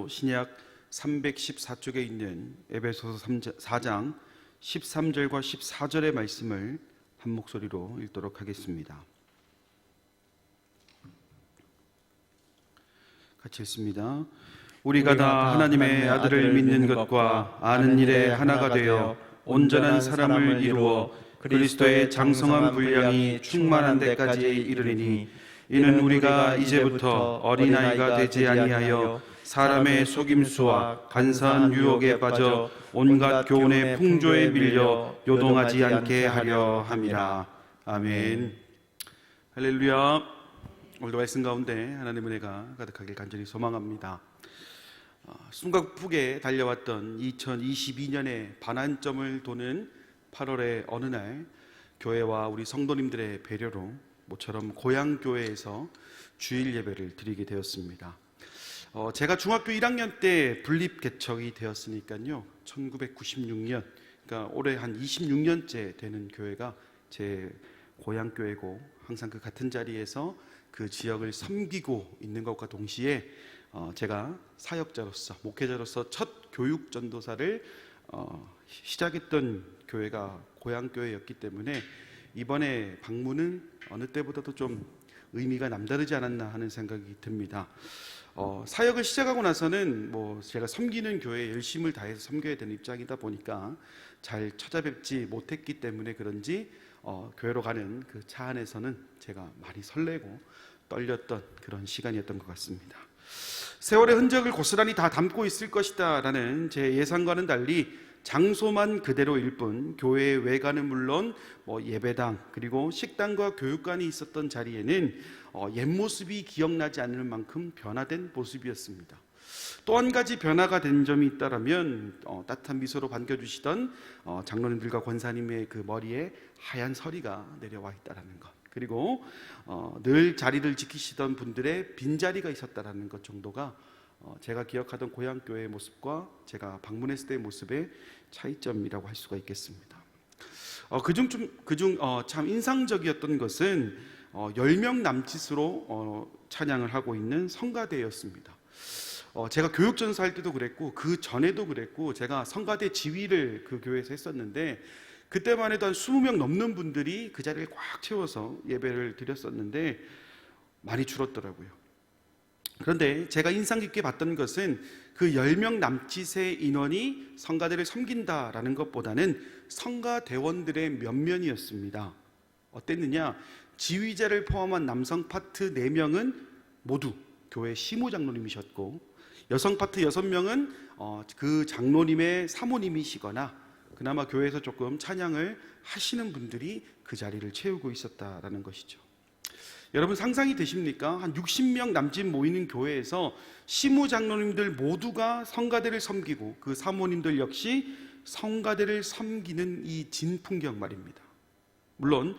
신약 314쪽에 있는 에베소서 4장 13절과 14절의 말씀을 한 목소리로 읽도록 하겠습니다. 같이 읽습니다. 우리가 다 하나님의 아들을 믿는 것과 아는 일에 하나가 되어 온전한 사람을 이루어 그리스도의 장성한 분량이 충만한 데까지 이르리니, 이는 우리가 이제부터 어린아이가 되지 아니하여 사람의 속임수와 간사한 유혹에 빠져 온갖 교훈의 풍조에 밀려 요동하지 않게 하려 함이라. 아멘. 할렐루야. 오늘도 말씀 가운데 하나님의 은혜가 가득하길 간절히 소망합니다. 숨가쁘게 달려왔던 2022년의 반환점을 도는 8월의 어느 날, 교회와 우리 성도님들의 배려로 모처럼 고향교회에서 주일 예배를 드리게 되었습니다. 제가 중학교 1학년 때 분립 개척이 되었으니까요, 1996년, 그러니까 올해 한 26년째 되는 교회가 제 고향교회고, 항상 그 같은 자리에서 그 지역을 섬기고 있는 것과 동시에 제가 사역자로서, 목회자로서 첫 교육 전도사를 시작했던 교회가 고향교회였기 때문에 이번에 방문은 어느 때보다도 좀 의미가 남다르지 않았나 하는 생각이 듭니다. 사역을 시작하고 나서는 제가 섬기는 교회에 열심을 다해서 섬겨야 되는 입장이다 보니까 잘 찾아뵙지 못했기 때문에 그런지 교회로 가는 그 차 안에서는 제가 많이 설레고 떨렸던 그런 시간이었던 것 같습니다. 세월의 흔적을 고스란히 다 담고 있을 것이다 라는 제 예상과는 달리 장소만 그대로일 뿐, 교회의 외관은 물론 예배당 그리고 식당과 교육관이 있었던 자리에는 옛 모습이 기억나지 않을 만큼 변화된 모습이었습니다. 또 한 가지 변화가 된 점이 있다라면 따뜻한 미소로 반겨주시던 장로님들과 권사님의 그 머리에 하얀 서리가 내려와 있다라는 것, 그리고 늘 자리를 지키시던 분들의 빈자리가 있었다라는 것 정도가 제가 기억하던 고향교회의 모습과 제가 방문했을 때의 모습의 차이점이라고 할 수가 있겠습니다. 그중 참 인상적이었던 것은 10명 남짓으로 찬양을 하고 있는 성가대였습니다. 제가 교육전사 할 때도 그랬고 그 전에도 그랬고, 제가 성가대 지휘를 그 교회에서 했었는데 그때만 해도 한 20명 넘는 분들이 그 자리를 꽉 채워서 예배를 드렸었는데 많이 줄었더라고요. 그런데 제가 인상 깊게 봤던 것은 그 10명 남짓의 인원이 성가대를 섬긴다라는 것보다는 성가대원들의 면면이었습니다. 어땠느냐? 지휘자를 포함한 남성 파트 4명은 모두 교회 시무장로님이셨고, 여성 파트 6명은 그 장로님의 사모님이시거나 그나마 교회에서 조금 찬양을 하시는 분들이 그 자리를 채우고 있었다라는 것이죠. 여러분 상상이 되십니까? 한 60명 남짓 모이는 교회에서 시무장로님들 모두가 성가대를 섬기고 그 사모님들 역시 성가대를 섬기는 이 진풍경 말입니다. 물론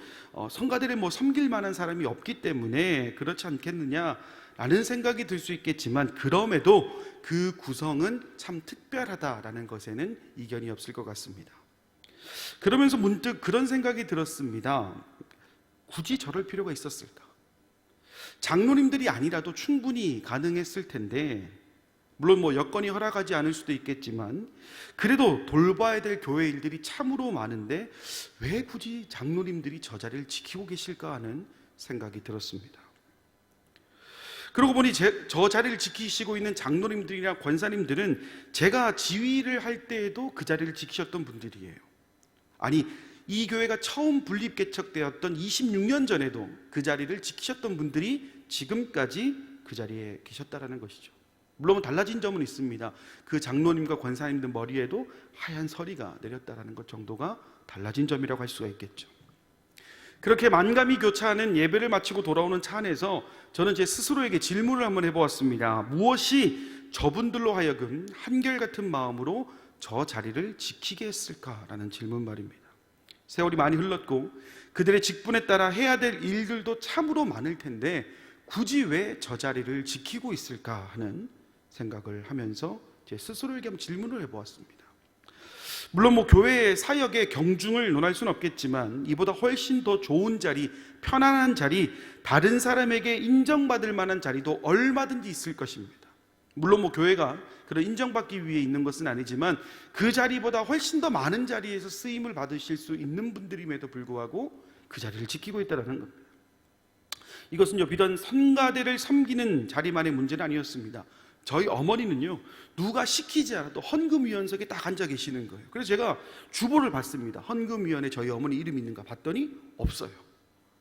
성가대를 섬길 만한 사람이 없기 때문에 그렇지 않겠느냐라는 생각이 들 수 있겠지만, 그럼에도 그 구성은 참 특별하다라는 것에는 이견이 없을 것 같습니다. 그러면서 문득 그런 생각이 들었습니다. 굳이 저럴 필요가 있었을까? 장로님들이 아니라도 충분히 가능했을 텐데, 물론 여건이 허락하지 않을 수도 있겠지만 그래도 돌봐야 될 교회 일들이 참으로 많은데 왜 굳이 장로님들이 저 자리를 지키고 계실까 하는 생각이 들었습니다. 그러고 보니 저 자리를 지키시고 있는 장로님들이나 권사님들은 제가 지휘를 할 때에도 그 자리를 지키셨던 분들이에요. 아니, 이 교회가 처음 분립 개척되었던 26년 전에도 그 자리를 지키셨던 분들이 지금까지 그 자리에 계셨다라는 것이죠. 물론 달라진 점은 있습니다. 그 장로님과 권사님들 머리에도 하얀 서리가 내렸다라는 것 정도가 달라진 점이라고 할 수가 있겠죠. 그렇게 만감이 교차하는 예배를 마치고 돌아오는 차 안에서 저는 제 스스로에게 질문을 한번 해보았습니다. 무엇이 저분들로 하여금 한결같은 마음으로 저 자리를 지키게 했을까라는 질문 말입니다. 세월이 많이 흘렀고 그들의 직분에 따라 해야 될 일들도 참으로 많을 텐데 굳이 왜 저 자리를 지키고 있을까 하는 생각을 하면서 제 스스로에게 한번 질문을 해보았습니다. 물론 교회의 사역의 경중을 논할 수는 없겠지만 이보다 훨씬 더 좋은 자리, 편안한 자리, 다른 사람에게 인정받을 만한 자리도 얼마든지 있을 것입니다. 물론 뭐 교회가 그런 인정받기 위해 있는 것은 아니지만 그 자리보다 훨씬 더 많은 자리에서 쓰임을 받으실 수 있는 분들임에도 불구하고 그 자리를 지키고 있다는 겁니다. 이것은요, 비단 성가대를 섬기는 자리만의 문제는 아니었습니다. 저희 어머니는요, 누가 시키지 않아도 헌금위원석에 딱 앉아 계시는 거예요. 그래서 제가 주보를 봤습니다. 헌금위원회 저희 어머니 이름이 있는가 봤더니 없어요.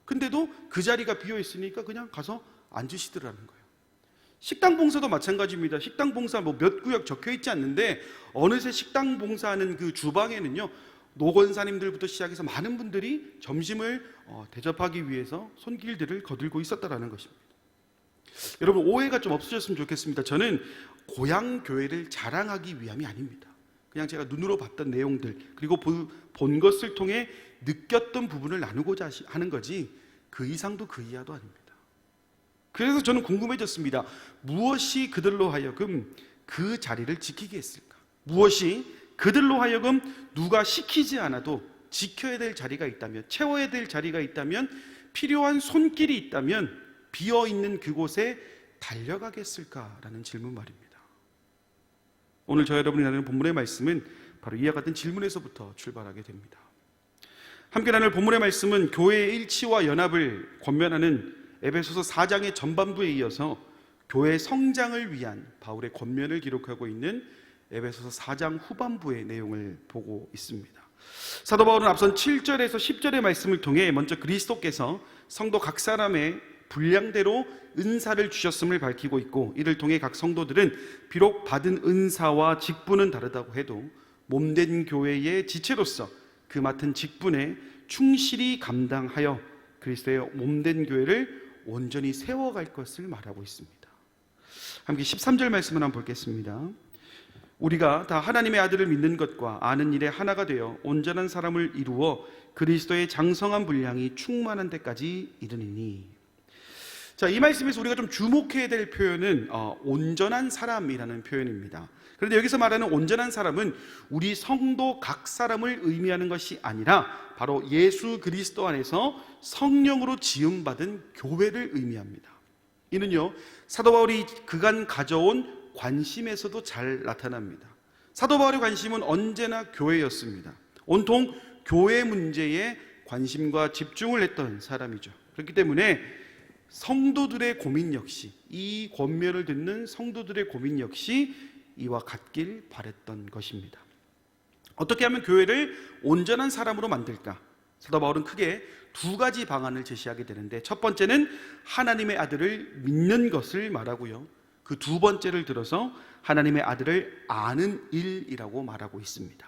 근데도 그 자리가 비어 있으니까 그냥 가서 앉으시더라는 거예요. 식당 봉사도 마찬가지입니다. 식당 봉사 뭐 몇 구역 적혀 있지 않는데 어느새 식당 봉사하는 그 주방에는요, 노권사님들부터 시작해서 많은 분들이 점심을 대접하기 위해서 손길들을 거들고 있었다라는 것입니다. 여러분, 오해가 좀 없으셨으면 좋겠습니다. 저는 고향 교회를 자랑하기 위함이 아닙니다. 그냥 제가 눈으로 봤던 내용들, 그리고 본 것을 통해 느꼈던 부분을 나누고자 하는 거지 그 이상도 그 이하도 아닙니다. 그래서 저는 궁금해졌습니다. 무엇이 그들로 하여금 그 자리를 지키게 했을까? 무엇이 그들로 하여금 누가 시키지 않아도 지켜야 될 자리가 있다면, 채워야 될 자리가 있다면, 필요한 손길이 있다면 비어있는 그곳에 달려가게 했을까라는 질문 말입니다. 오늘 저 여러분이 나누는 본문의 말씀은 바로 이와 같은 질문에서부터 출발하게 됩니다. 함께 나눌 본문의 말씀은 교회의 일치와 연합을 권면하는 에베소서 4장의 전반부에 이어서 교회 성장을 위한 바울의 권면을 기록하고 있는 에베소서 4장 후반부의 내용을 보고 있습니다. 사도 바울은 앞선 7절에서 10절의 말씀을 통해 먼저 그리스도께서 성도 각 사람의 분량대로 은사를 주셨음을 밝히고 있고, 이를 통해 각 성도들은 비록 받은 은사와 직분은 다르다고 해도 몸된 교회의 지체로서 그 맡은 직분에 충실히 감당하여 그리스도의 몸된 교회를 온전히 세워갈 것을 말하고 있습니다. 함께 13절 말씀을 한번 보겠습니다. 우리가 다 하나님의 아들을 믿는 것과 아는 일에 하나가 되어 온전한 사람을 이루어 그리스도의 장성한 분량이 충만한 데까지 이르니니. 자, 이 말씀에서 우리가 좀 주목해야 될 표현은 온전한 사람이라는 표현입니다. 그런데 여기서 말하는 온전한 사람은 우리 성도 각 사람을 의미하는 것이 아니라 바로 예수 그리스도 안에서 성령으로 지음받은 교회를 의미합니다. 이는요, 사도 바울이 그간 가져온 관심에서도 잘 나타납니다. 사도 바울의 관심은 언제나 교회였습니다. 온통 교회 문제에 관심과 집중을 했던 사람이죠. 그렇기 때문에 성도들의 고민 역시, 이 권면을 듣는 성도들의 고민 역시 이와 같길 바랬던 것입니다. 어떻게 하면 교회를 온전한 사람으로 만들까? 사도 바울은 크게 두 가지 방안을 제시하게 되는데, 첫 번째는 하나님의 아들을 믿는 것을 말하고요, 그 두 번째를 들어서 하나님의 아들을 아는 일이라고 말하고 있습니다.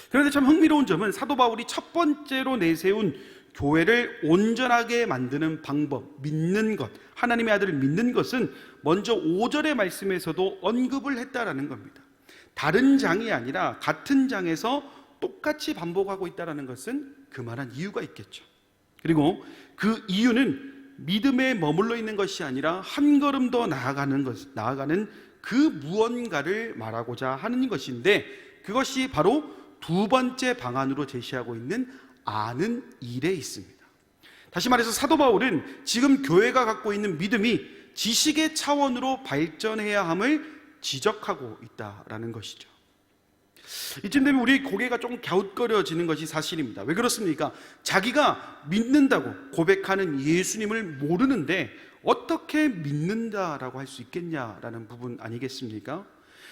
그런데 참 흥미로운 점은 사도 바울이 첫 번째로 내세운 교회를 온전하게 만드는 방법, 믿는 것, 하나님의 아들을 믿는 것은 먼저 5절의 말씀에서도 언급을 했다라는 겁니다. 다른 장이 아니라 같은 장에서 똑같이 반복하고 있다는 것은 그만한 이유가 있겠죠. 그리고 그 이유는 믿음에 머물러 있는 것이 아니라 한 걸음 더 나아가는 그 무언가를 말하고자 하는 것인데, 그것이 바로 두 번째 방안으로 제시하고 있는 아는 일에 있습니다. 다시 말해서 사도 바울은 지금 교회가 갖고 있는 믿음이 지식의 차원으로 발전해야 함을 지적하고 있다라는 것이죠. 이쯤 되면 우리 고개가 조금 갸웃거려지는 것이 사실입니다. 왜 그렇습니까? 자기가 믿는다고 고백하는 예수님을 모르는데 어떻게 믿는다라고 할 수 있겠냐라는 부분 아니겠습니까?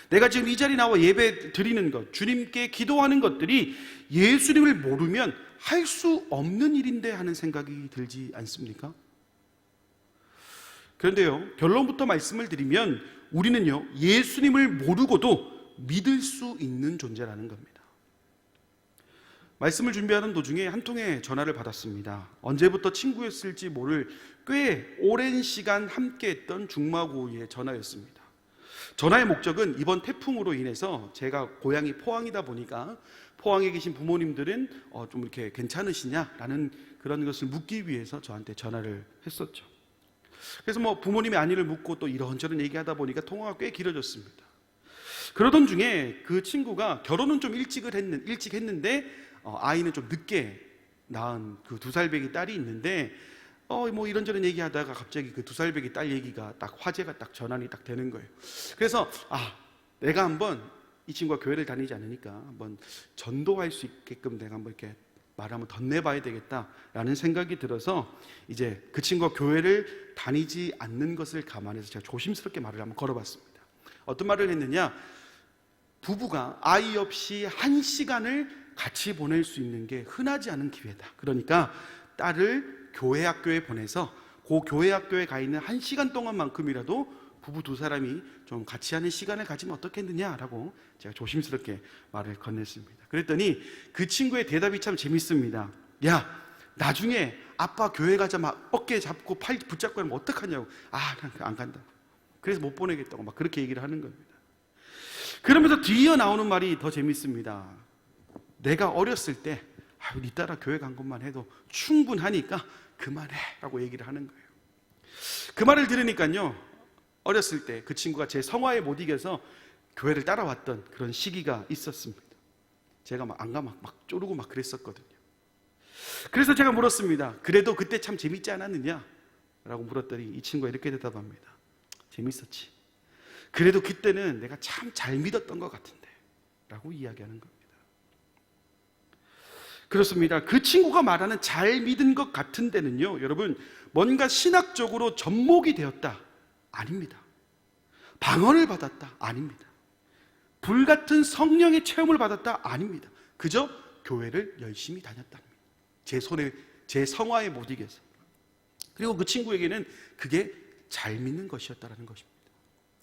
내가 지금 이 자리에 나와 예배 드리는 것, 주님께 기도하는 것들이 예수님을 모르면 할 수 없는 일인데 하는 생각이 들지 않습니까? 그런데요, 결론부터 말씀을 드리면 우리는요, 예수님을 모르고도 믿을 수 있는 존재라는 겁니다. 말씀을 준비하는 도중에 한 통의 전화를 받았습니다. 언제부터 친구였을지 모를 꽤 오랜 시간 함께했던 중마고의 전화였습니다. 전화의 목적은 이번 태풍으로 인해서 제가 고향이 포항이다 보니까 포항에 계신 부모님들은 좀 이렇게 괜찮으시냐라는 그런 것을 묻기 위해서 저한테 전화를 했었죠. 그래서 뭐 부모님의 안위를 묻고 또 이런저런 얘기하다 보니까 통화가 꽤 길어졌습니다. 그러던 중에 그 친구가 결혼은 좀 일찍 했는데 아이는 좀 늦게 낳은 그 2살배기 딸이 있는데 뭐 이런저런 얘기하다가 갑자기 그 2살배기 딸 얘기가 딱 화제가 딱 전환이 딱 되는 거예요. 그래서 내가 한번 이 친구가 교회를 다니지 않으니까 한번 전도할 수 있게끔 내가 한번 이렇게 말을 한번 덧내봐야 되겠다라는 생각이 들어서 이제 그 친구가 교회를 다니지 않는 것을 감안해서 제가 조심스럽게 말을 한번 걸어봤습니다. 어떤 말을 했느냐, 부부가 아이 없이 1시간을 같이 보낼 수 있는 게 흔하지 않은 기회다. 그러니까 딸을 교회 학교에 보내서 그 교회 학교에 가 있는 1시간 동안만큼이라도 부부 2사람이 좀 같이 하는 시간을 가지면 어떻겠느냐라고 제가 조심스럽게 말을 건넸습니다. 그랬더니 그 친구의 대답이 참 재밌습니다. 야, 나중에 아빠 교회 가자 막 어깨 잡고 팔 붙잡고 하면 어떡하냐고. 난 안 간다. 그래서 못 보내겠다고 막 그렇게 얘기를 하는 겁니다. 그러면서 뒤이어 나오는 말이 더 재밌습니다. 내가 어렸을 때 네 딸아 교회 간 것만 해도 충분하니까 그만해 라고 얘기를 하는 거예요. 그 말을 들으니까요, 어렸을 때 그 친구가 제 성화에 못 이겨서 교회를 따라왔던 그런 시기가 있었습니다. 제가 막 안 가면 막 쪼르고 막 그랬었거든요. 그래서 제가 물었습니다. 그래도 그때 참 재밌지 않았느냐? 라고 물었더니 이 친구가 이렇게 대답합니다. 재밌었지. 그래도 그때는 내가 참 잘 믿었던 것 같은데 라고 이야기하는 겁니다. 그렇습니다. 그 친구가 말하는 잘 믿은 것 같은 데는요, 여러분, 뭔가 신학적으로 접목이 되었다? 아닙니다. 방언을 받았다? 아닙니다. 불같은 성령의 체험을 받았다? 아닙니다. 그저 교회를 열심히 다녔답니다. 제 성화에 못 이겨서. 그리고 그 친구에게는 그게 잘 믿는 것이었다는 것입니다.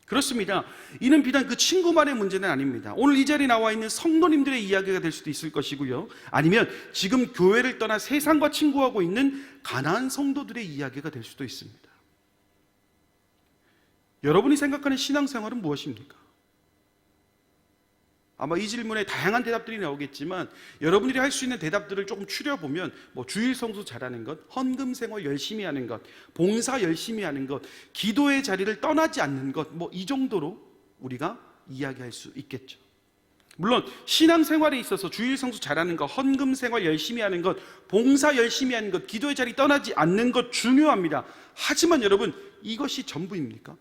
그렇습니다. 이는 비단 그 친구만의 문제는 아닙니다. 오늘 이 자리에 나와 있는 성도님들의 이야기가 될 수도 있을 것이고요, 아니면 지금 교회를 떠나 세상과 친구하고 있는 가난한 성도들의 이야기가 될 수도 있습니다. 여러분이 생각하는 신앙생활은 무엇입니까? 아마 이 질문에 다양한 대답들이 나오겠지만 여러분들이 할 수 있는 대답들을 조금 추려보면 주일 성수 잘하는 것, 헌금 생활 열심히 하는 것, 봉사 열심히 하는 것, 기도의 자리를 떠나지 않는 것, 이 정도로 우리가 이야기할 수 있겠죠. 물론 신앙생활에 있어서 주일 성수 잘하는 것, 헌금 생활 열심히 하는 것, 봉사 열심히 하는 것, 기도의 자리 떠나지 않는 것 중요합니다. 하지만 여러분, 이것이 전부입니까?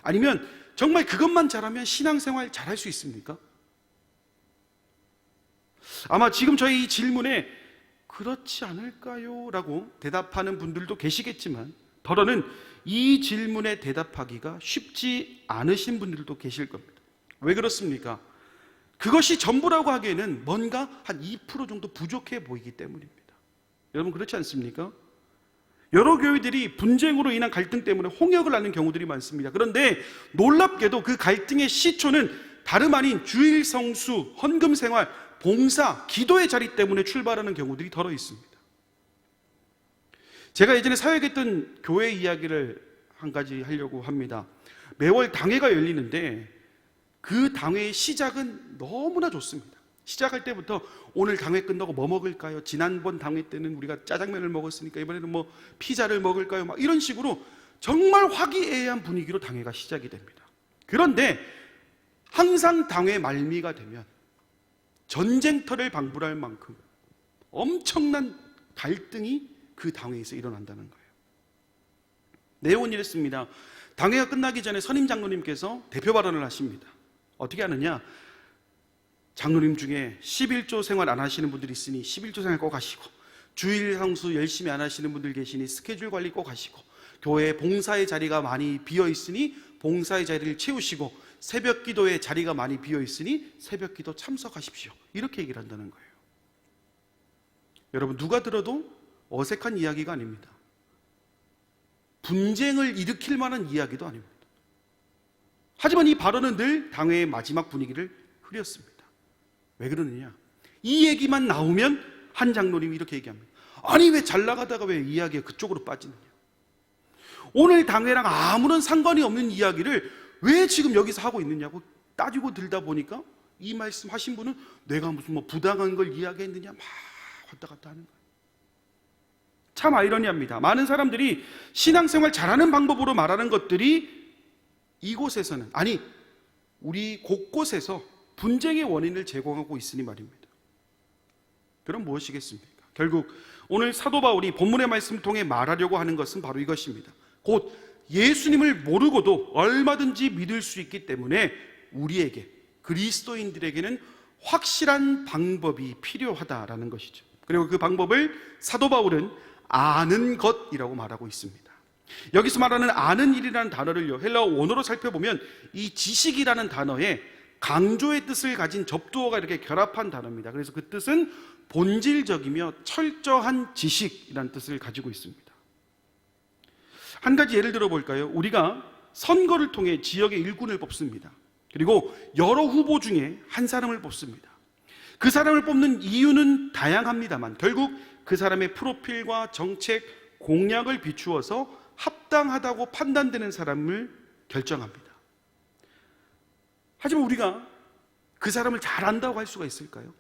아니면 정말 그것만 잘하면 신앙생활 잘할 수 있습니까? 아마 지금 저희 이 질문에 그렇지 않을까요? 라고 대답하는 분들도 계시겠지만 더러는 이 질문에 대답하기가 쉽지 않으신 분들도 계실 겁니다. 왜 그렇습니까? 그것이 전부라고 하기에는 뭔가 한 2% 정도 부족해 보이기 때문입니다. 여러분 그렇지 않습니까? 여러 교회들이 분쟁으로 인한 갈등 때문에 홍역을 앓는 경우들이 많습니다. 그런데 놀랍게도 그 갈등의 시초는 다름 아닌 주일 성수, 헌금 생활, 봉사, 기도의 자리 때문에 출발하는 경우들이 더러 있습니다. 제가 예전에 사역했던 교회 이야기를 한 가지 하려고 합니다. 매월 당회가 열리는데 그 당회의 시작은 너무나 좋습니다. 시작할 때부터 오늘 당회 끝나고 뭐 먹을까요? 지난번 당회 때는 우리가 짜장면을 먹었으니까 이번에는 피자를 먹을까요? 막 이런 식으로 정말 화기애애한 분위기로 당회가 시작이 됩니다. 그런데 항상 당회 말미가 되면 전쟁터를 방불할 만큼 엄청난 갈등이 그 당회에서 일어난다는 거예요. 내용은 이랬습니다. 당회가 끝나기 전에 선임 장로님께서 대표 발언을 하십니다. 어떻게 하느냐? 장로님 중에 11조 생활 안 하시는 분들이 있으니 11조 생활 꼭 하시고, 주일 성수 열심히 안 하시는 분들 계시니 스케줄 관리 꼭 하시고, 교회 봉사의 자리가 많이 비어 있으니 봉사의 자리를 채우시고, 새벽 기도에 자리가 많이 비어 있으니 새벽 기도 참석하십시오. 이렇게 얘기를 한다는 거예요. 여러분 누가 들어도 어색한 이야기가 아닙니다. 분쟁을 일으킬 만한 이야기도 아닙니다. 하지만 이 발언은 늘 당회의 마지막 분위기를 흐렸습니다. 왜 그러느냐? 이 얘기만 나오면 한 장로님이 이렇게 얘기합니다. 아니 왜 잘 나가다가 왜 이야기가 그쪽으로 빠지느냐? 오늘 당회랑 아무런 상관이 없는 이야기를 왜 지금 여기서 하고 있느냐고 따지고 들다 보니까 이 말씀 하신 분은 내가 무슨 부당한 걸 이야기했느냐 막 왔다 갔다 하는 거예요. 참 아이러니합니다. 많은 사람들이 신앙생활 잘하는 방법으로 말하는 것들이 이곳에서는, 아니 우리 곳곳에서 분쟁의 원인을 제공하고 있으니 말입니다. 그럼 무엇이겠습니까? 결국 오늘 사도 바울이 본문의 말씀을 통해 말하려고 하는 것은 바로 이것입니다. 곧 예수님을 모르고도 얼마든지 믿을 수 있기 때문에 우리에게, 그리스도인들에게는 확실한 방법이 필요하다라는 것이죠. 그리고 그 방법을 사도 바울은 아는 것이라고 말하고 있습니다. 여기서 말하는 아는 일이라는 단어를요, 헬라어 원어로 살펴보면 이 지식이라는 단어에 강조의 뜻을 가진 접두어가 이렇게 결합한 단어입니다. 그래서 그 뜻은 본질적이며 철저한 지식이라는 뜻을 가지고 있습니다. 한 가지 예를 들어 볼까요? 우리가 선거를 통해 지역의 일꾼을 뽑습니다. 그리고 여러 후보 중에 한 사람을 뽑습니다. 그 사람을 뽑는 이유는 다양합니다만 결국 그 사람의 프로필과 정책, 공약을 비추어서 합당하다고 판단되는 사람을 결정합니다. 하지만 우리가 그 사람을 잘 안다고 할 수가 있을까요?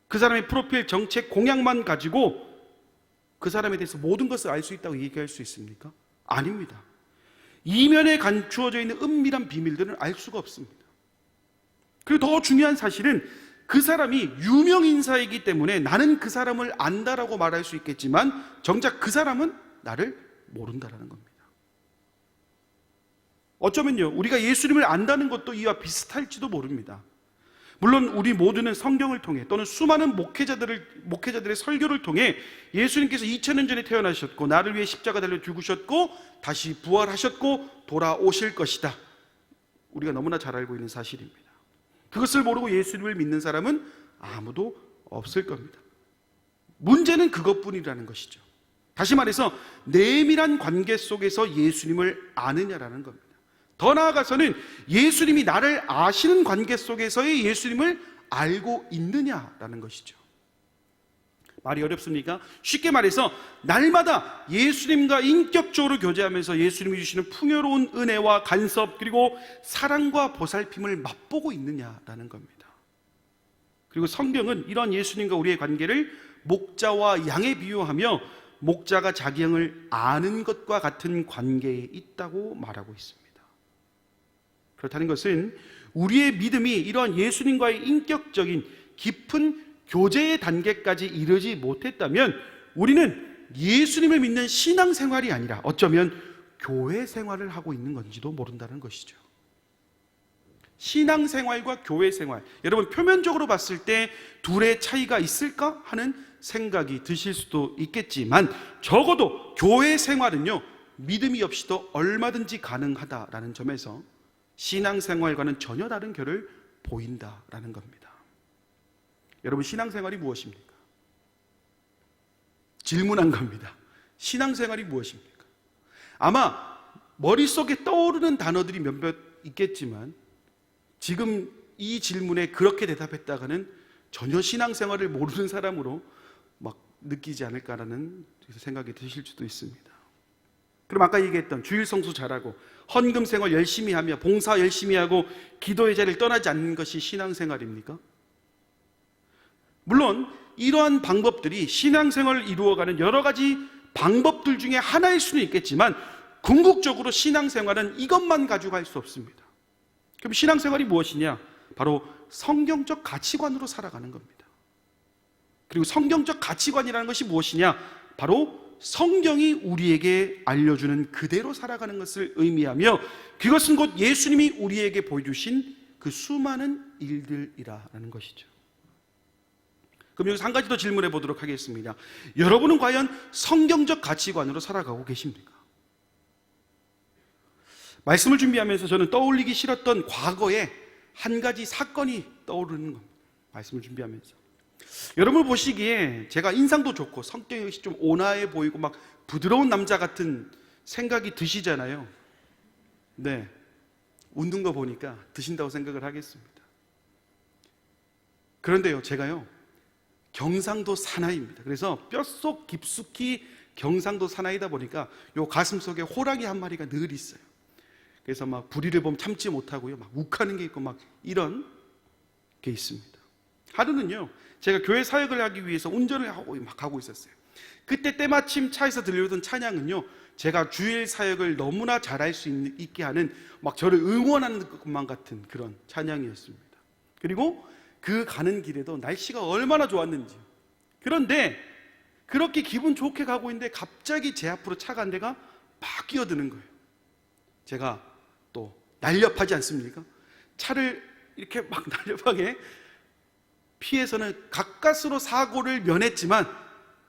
그 사람의 프로필, 정책, 공약만 가지고 그 사람에 대해서 모든 것을 알 수 있다고 얘기할 수 있습니까? 아닙니다. 이면에 감추어져 있는 은밀한 비밀들은 알 수가 없습니다. 그리고 더 중요한 사실은 그 사람이 유명 인사이기 때문에 나는 그 사람을 안다라고 말할 수 있겠지만 정작 그 사람은 나를 모른다라는 겁니다. 어쩌면요, 우리가 예수님을 안다는 것도 이와 비슷할지도 모릅니다. 물론 우리 모두는 성경을 통해 또는 수많은 목회자들의 설교를 통해 예수님께서 2000년 전에 태어나셨고 나를 위해 십자가 달려 죽으셨고 다시 부활하셨고 돌아오실 것이다, 우리가 너무나 잘 알고 있는 사실입니다. 그것을 모르고 예수님을 믿는 사람은 아무도 없을 겁니다. 문제는 그것뿐이라는 것이죠. 다시 말해서 내밀한 관계 속에서 예수님을 아느냐라는 겁니다. 더 나아가서는 예수님이 나를 아시는 관계 속에서의 예수님을 알고 있느냐라는 것이죠. 말이 어렵습니까? 쉽게 말해서 날마다 예수님과 인격적으로 교제하면서 예수님이 주시는 풍요로운 은혜와 간섭 그리고 사랑과 보살핌을 맛보고 있느냐라는 겁니다. 그리고 성경은 이런 예수님과 우리의 관계를 목자와 양에 비유하며 목자가 자기 양을 아는 것과 같은 관계에 있다고 말하고 있습니다. 그렇다는 것은 우리의 믿음이 이러한 예수님과의 인격적인 깊은 교제의 단계까지 이르지 못했다면 우리는 예수님을 믿는 신앙생활이 아니라 어쩌면 교회 생활을 하고 있는 건지도 모른다는 것이죠. 신앙생활과 교회생활, 여러분 표면적으로 봤을 때 둘의 차이가 있을까 하는 생각이 드실 수도 있겠지만 적어도 교회생활은요, 믿음이 없이도 얼마든지 가능하다라는 점에서 신앙생활과는 전혀 다른 결을 보인다라는 겁니다. 여러분, 신앙생활이 무엇입니까? 질문한 겁니다. 신앙생활이 무엇입니까? 아마 머릿속에 떠오르는 단어들이 몇몇 있겠지만 지금 이 질문에 그렇게 대답했다가는 전혀 신앙생활을 모르는 사람으로 막 느끼지 않을까라는 생각이 드실 수도 있습니다. 그럼 아까 얘기했던 주일 성수 잘하고 헌금 생활 열심히 하며 봉사 열심히 하고 기도의 자리를 떠나지 않는 것이 신앙생활입니까? 물론 이러한 방법들이 신앙생활을 이루어가는 여러 가지 방법들 중에 하나일 수는 있겠지만 궁극적으로 신앙생활은 이것만 가지고 할 수 없습니다. 그럼 신앙생활이 무엇이냐? 바로 성경적 가치관으로 살아가는 겁니다. 그리고 성경적 가치관이라는 것이 무엇이냐? 바로 성경이 우리에게 알려주는 그대로 살아가는 것을 의미하며 그것은 곧 예수님이 우리에게 보여주신 그 수많은 일들이라는 것이죠. 그럼 여기서 한 가지 더 질문해 보도록 하겠습니다. 여러분은 과연 성경적 가치관으로 살아가고 계십니까? 말씀을 준비하면서 저는 떠올리기 싫었던 과거에 한 가지 사건이 떠오르는 겁니다. 말씀을 준비하면서 여러분 보시기에 제가 인상도 좋고 성격이 좀 온화해 보이고 막 부드러운 남자 같은 생각이 드시잖아요. 네, 웃는 거 보니까 드신다고 생각을 하겠습니다. 그런데요, 제가요 경상도 사나이입니다. 그래서 뼛속 깊숙이 경상도 사나이다 보니까 요 가슴 속에 호랑이 한 마리가 늘 있어요. 그래서 막 불의를 보면 참지 못하고요, 막 욱하는 게 있고 막 이런 게 있습니다. 하루는요, 제가 교회 사역을 하기 위해서 운전을 하고 막 가고 있었어요. 그때 때마침 차에서 들려오던 찬양은요, 제가 주일 사역을 너무나 잘할 수 있게 하는 막 저를 응원하는 것만 같은 그런 찬양이었습니다. 그리고 그 가는 길에도 날씨가 얼마나 좋았는지 그런데 그렇게 기분 좋게 가고 있는데 갑자기 제 앞으로 차가 한 대가 막 끼어드는 거예요. 제가 또 날렵하지 않습니까? 차를 이렇게 막 날렵하게 피해서는 가까스로 사고를 면했지만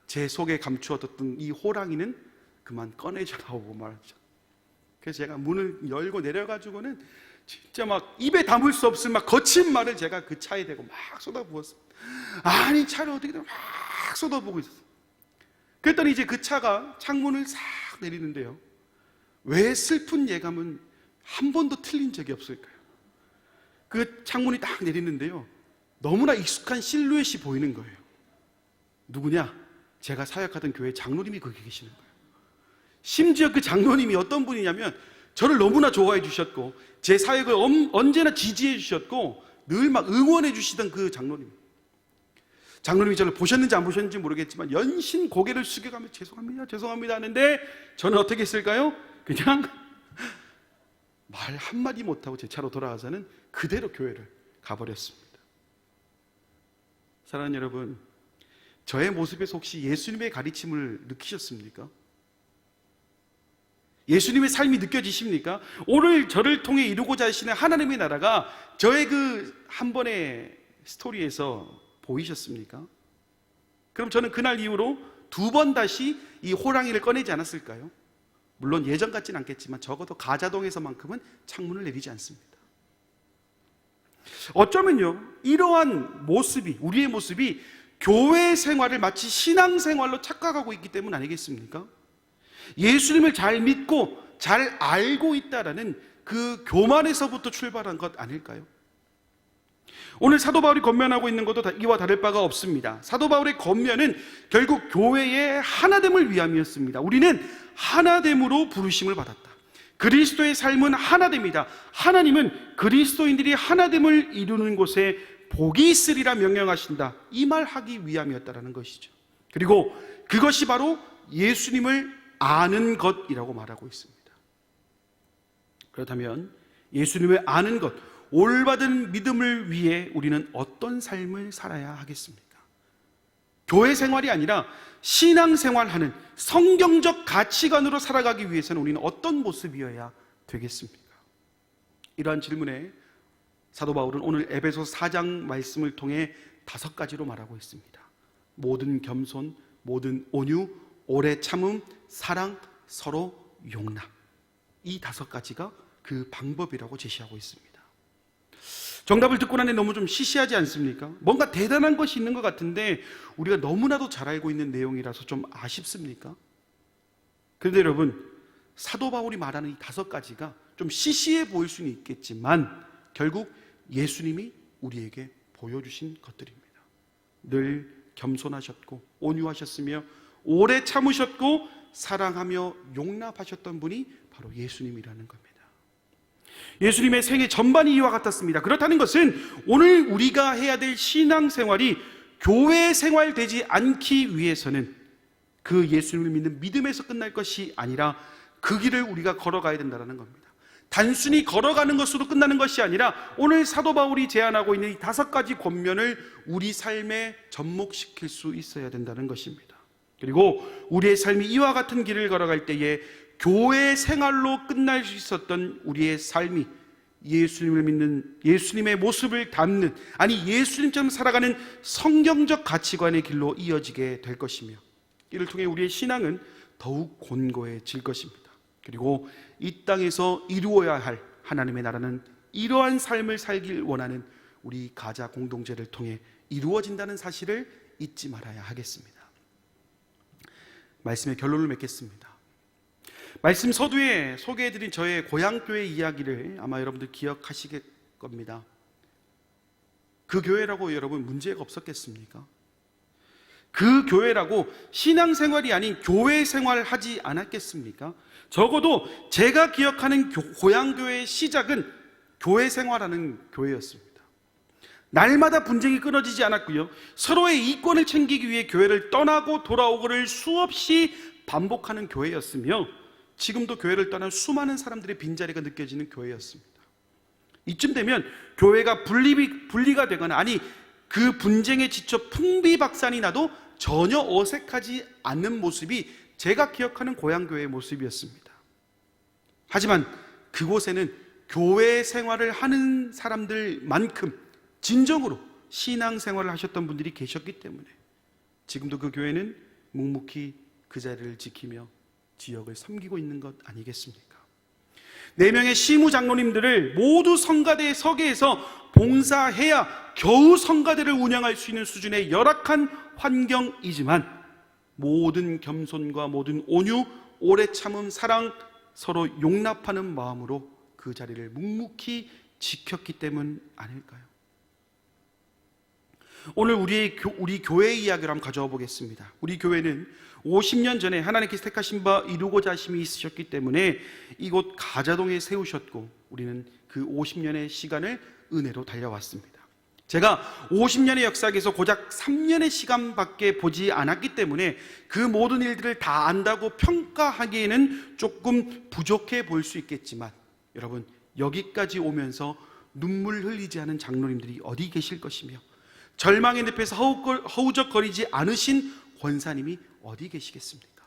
제 속에 감추어뒀던 이 호랑이는 그만 꺼내져 나오고 말았죠. 그래서 제가 문을 열고 내려가지고는 진짜 막 입에 담을 수 없을 막 거친 말을 제가 그 차에 대고 막 쏟아부었습니다. 아니 차를 어떻게 막 쏟아부고 있었어요. 그랬더니 이제 그 차가 창문을 싹 내리는데요, 왜 슬픈 예감은 한 번도 틀린 적이 없을까요? 그 창문이 딱 내리는데요, 너무나 익숙한 실루엣이 보이는 거예요. 누구냐? 제가 사역하던 교회 장로님이 거기 계시는 거예요. 심지어 그 장로님이 어떤 분이냐면 저를 너무나 좋아해 주셨고 제 사역을 언제나 지지해 주셨고 늘 막 응원해 주시던 그 장로님이 저를 보셨는지 안 보셨는지 모르겠지만 연신 고개를 숙여가며 죄송합니다 죄송합니다 하는데 저는 어떻게 했을까요? 그냥 말 한마디 못하고 제 차로 돌아가서는 그대로 교회를 가버렸습니다. 사랑하는 여러분, 저의 모습에서 혹시 예수님의 가르침을 느끼셨습니까? 예수님의 삶이 느껴지십니까? 오늘 저를 통해 이루고자 하시는 하나님의 나라가 저의 그 한 번의 스토리에서 보이셨습니까? 그럼 저는 그날 이후로 2번 다시 이 호랑이를 꺼내지 않았을까요? 물론 예전 같진 않겠지만 적어도 가자동에서만큼은 창문을 내리지 않습니다. 어쩌면요, 이러한 모습이, 우리의 모습이 교회 생활을 마치 신앙생활로 착각하고 있기 때문 아니겠습니까? 예수님을 잘 믿고 잘 알고 있다라는 그 교만에서부터 출발한 것 아닐까요? 오늘 사도 바울이 권면하고 있는 것도 이와 다를 바가 없습니다. 사도 바울의 권면은 결국 교회의 하나됨을 위함이었습니다. 우리는 하나됨으로 부르심을 받았다. 그리스도의 삶은 하나됨이다. 하나님은 그리스도인들이 하나됨을 이루는 곳에 복이 있으리라 명령하신다. 이 말 하기 위함이었다라는 것이죠. 그리고 그것이 바로 예수님을 아는 것이라고 말하고 있습니다. 그렇다면 예수님을 아는 것, 올바른 믿음을 위해 우리는 어떤 삶을 살아야 하겠습니까? 교회 생활이 아니라 신앙생활하는 성경적 가치관으로 살아가기 위해서는 우리는 어떤 모습이어야 되겠습니까? 이러한 질문에 사도 바울은 오늘 에베소서 4장 말씀을 통해 5가지로 말하고 있습니다. 모든 겸손, 모든 온유, 오래 참음, 사랑, 서로 용납. 이 5가지가 그 방법이라고 제시하고 있습니다. 정답을 듣고 나니 너무 좀 시시하지 않습니까? 뭔가 대단한 것이 있는 것 같은데 우리가 너무나도 잘 알고 있는 내용이라서 좀 아쉽습니까? 그런데 여러분, 사도 바울이 말하는 이 5가지가 좀 시시해 보일 수는 있겠지만 결국 예수님이 우리에게 보여주신 것들입니다. 늘 겸손하셨고 온유하셨으며 오래 참으셨고 사랑하며 용납하셨던 분이 바로 예수님이라는 겁니다. 예수님의 생애 전반이 이와 같았습니다. 그렇다는 것은 오늘 우리가 해야 될 신앙생활이 교회 생활 되지 않기 위해서는 그 예수님을 믿는 믿음에서 끝날 것이 아니라 그 길을 우리가 걸어가야 된다는 겁니다. 단순히 걸어가는 것으로 끝나는 것이 아니라 오늘 사도 바울이 제안하고 있는 이 5가지 권면을 우리 삶에 접목시킬 수 있어야 된다는 것입니다. 그리고 우리의 삶이 이와 같은 길을 걸어갈 때에 교회 생활로 끝날 수 있었던 우리의 삶이 예수님을 믿는, 예수님의 모습을 담는, 아니 예수님처럼 살아가는 성경적 가치관의 길로 이어지게 될 것이며 이를 통해 우리의 신앙은 더욱 곤고해질 것입니다. 그리고 이 땅에서 이루어야 할 하나님의 나라는 이러한 삶을 살길 원하는 우리 가자 공동체를 통해 이루어진다는 사실을 잊지 말아야 하겠습니다. 말씀의 결론을 맺겠습니다. 말씀 서두에 소개해드린 저의 고향교회 이야기를 아마 여러분들 기억하시길 겁니다. 그 교회라고 여러분 문제가 없었겠습니까? 그 교회라고 신앙생활이 아닌 교회 생활을 하지 않았겠습니까? 적어도 제가 기억하는 고향교회의 시작은 교회 생활하는 교회였습니다. 날마다 분쟁이 끊어지지 않았고요, 서로의 이권을 챙기기 위해 교회를 떠나고 돌아오고를 수없이 반복하는 교회였으며 지금도 교회를 떠난 수많은 사람들의 빈자리가 느껴지는 교회였습니다. 이쯤 되면 교회가 분리가 되거나 아니 그 분쟁에 지쳐 풍비박산이 나도 전혀 어색하지 않는 모습이 제가 기억하는 고향교회의 모습이었습니다. 하지만 그곳에는 교회 생활을 하는 사람들만큼 진정으로 신앙생활을 하셨던 분들이 계셨기 때문에 지금도 그 교회는 묵묵히 그 자리를 지키며 지역을 섬기고 있는 것 아니겠습니까? 4명의 시무 장로님들을 모두 성가대의 서계에서 봉사해야 겨우 성가대를 운영할 수 있는 수준의 열악한 환경이지만 모든 겸손과 모든 온유, 오래 참음, 사랑, 서로 용납하는 마음으로 그 자리를 묵묵히 지켰기 때문 아닐까요? 오늘 우리 교회의 이야기를 한번 가져와 보겠습니다. 우리 교회는 50년 전에 하나님께서 택하신 바 이루고자 하심이 있으셨기 때문에 이곳 가자동에 세우셨고 우리는 그 50년의 시간을 은혜로 달려왔습니다. 제가 50년의 역사에서 고작 3년의 시간밖에 보지 않았기 때문에 그 모든 일들을 다 안다고 평가하기에는 조금 부족해 보일 수 있겠지만 여러분, 여기까지 오면서 눈물 흘리지 않은 장로님들이 어디 계실 것이며 절망의 늪에서 허우적거리지 않으신 권사님이 어디 계시겠습니까?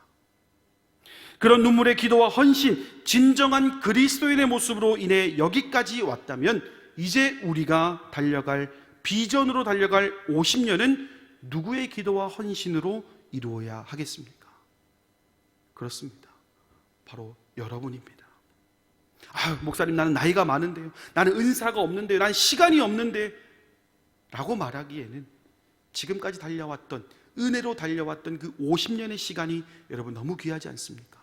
그런 눈물의 기도와 헌신, 진정한 그리스도인의 모습으로 인해 여기까지 왔다면 이제 우리가 비전으로 달려갈 50년은 누구의 기도와 헌신으로 이루어야 하겠습니까? 그렇습니다. 바로 여러분입니다. 목사님, 나는 나이가 많은데요, 나는 은사가 없는데요, 나는 시간이 없는데 라고 말하기에는 지금까지 달려왔던, 은혜로 달려왔던 그 50년의 시간이 여러분 너무 귀하지 않습니까?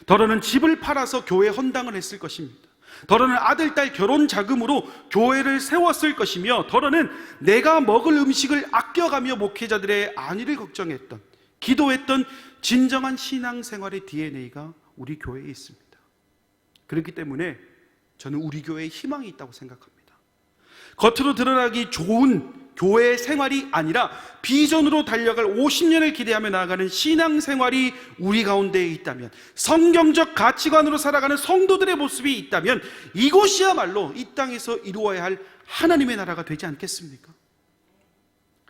더러는 집을 팔아서 교회 헌당을 했을 것입니다. 더러는 아들, 딸 결혼 자금으로 교회를 세웠을 것이며 더러는 내가 먹을 음식을 아껴가며 목회자들의 안위를 걱정했던, 기도했던 진정한 신앙생활의 DNA가 우리 교회에 있습니다. 그렇기 때문에 저는 우리 교회에 희망이 있다고 생각합니다. 겉으로 드러나기 좋은 교회 생활이 아니라 비전으로 달려갈 50년을 기대하며 나아가는 신앙생활이 우리 가운데에 있다면, 성경적 가치관으로 살아가는 성도들의 모습이 있다면 이곳이야말로 이 땅에서 이루어야 할 하나님의 나라가 되지 않겠습니까?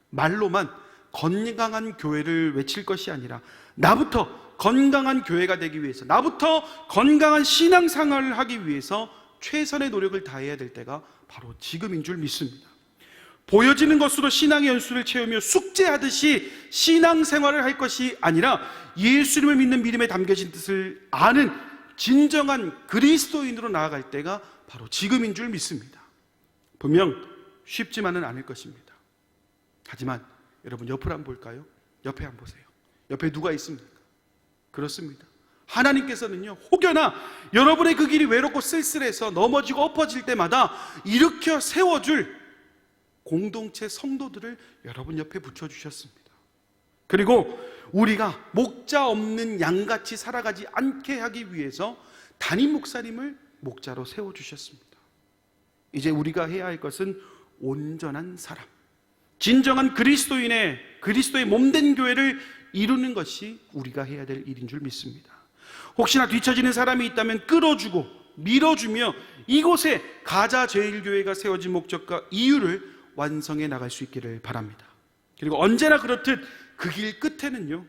말로만 건강한 교회를 외칠 것이 아니라 나부터 건강한 교회가 되기 위해서, 나부터 건강한 신앙생활을 하기 위해서 최선의 노력을 다해야 될 때가 바로 지금인 줄 믿습니다. 보여지는 것으로 신앙의 연수를 채우며 숙제하듯이 신앙생활을 할 것이 아니라 예수님을 믿는 믿음에 담겨진 뜻을 아는 진정한 그리스도인으로 나아갈 때가 바로 지금인 줄 믿습니다. 분명 쉽지만은 않을 것입니다. 하지만 여러분, 옆을 한번 볼까요? 옆에 한번 보세요. 옆에 누가 있습니까? 그렇습니다. 하나님께서는요, 혹여나 여러분의 그 길이 외롭고 쓸쓸해서 넘어지고 엎어질 때마다 일으켜 세워줄 공동체 성도들을 여러분 옆에 붙여주셨습니다. 그리고 우리가 목자 없는 양같이 살아가지 않게 하기 위해서 담임 목사님을 목자로 세워주셨습니다. 이제 우리가 해야 할 것은 온전한 사람, 진정한 그리스도의 몸된 교회를 이루는 것이 우리가 해야 될 일인 줄 믿습니다. 혹시나 뒤처지는 사람이 있다면 끌어주고 밀어주며 이곳에 가자 제일교회가 세워진 목적과 이유를 완성해 나갈 수 있기를 바랍니다. 그리고 언제나 그렇듯 그 길 끝에는요,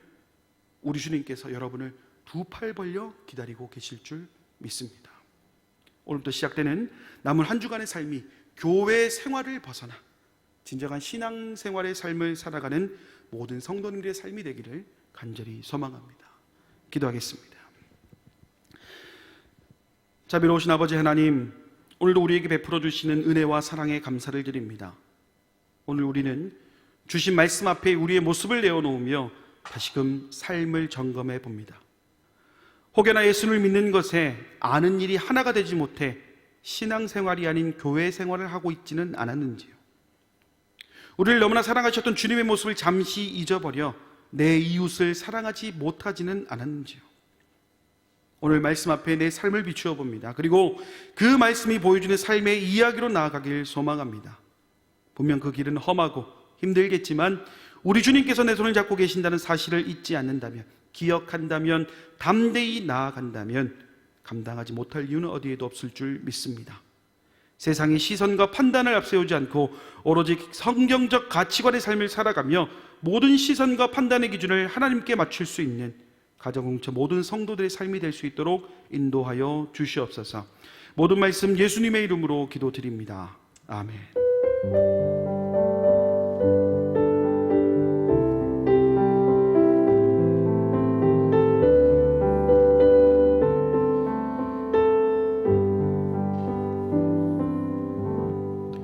우리 주님께서 여러분을 두 팔 벌려 기다리고 계실 줄 믿습니다. 오늘부터 시작되는 남은 한 주간의 삶이 교회 생활을 벗어나 진정한 신앙생활의 삶을 살아가는 모든 성도님들의 삶이 되기를 간절히 소망합니다. 기도하겠습니다. 자비로우신 아버지 하나님, 오늘도 우리에게 베풀어 주시는 은혜와 사랑에 감사를 드립니다. 오늘 우리는 주신 말씀 앞에 우리의 모습을 내어놓으며 다시금 삶을 점검해 봅니다. 혹여나 예수를 믿는 것에 아는 일이 하나가 되지 못해 신앙생활이 아닌 교회 생활을 하고 있지는 않았는지요. 우리를 너무나 사랑하셨던 주님의 모습을 잠시 잊어버려 내 이웃을 사랑하지 못하지는 않았는지요. 오늘 말씀 앞에 내 삶을 비추어 봅니다. 그리고 그 말씀이 보여주는 삶의 이야기로 나아가길 소망합니다. 분명 그 길은 험하고 힘들겠지만 우리 주님께서 내 손을 잡고 계신다는 사실을 잊지 않는다면, 기억한다면, 담대히 나아간다면 감당하지 못할 이유는 어디에도 없을 줄 믿습니다. 세상의 시선과 판단을 앞세우지 않고 오로지 성경적 가치관의 삶을 살아가며 모든 시선과 판단의 기준을 하나님께 맞출 수 있는 가정공동체 모든 성도들의 삶이 될 수 있도록 인도하여 주시옵소서. 모든 말씀 예수님의 이름으로 기도드립니다. 아멘.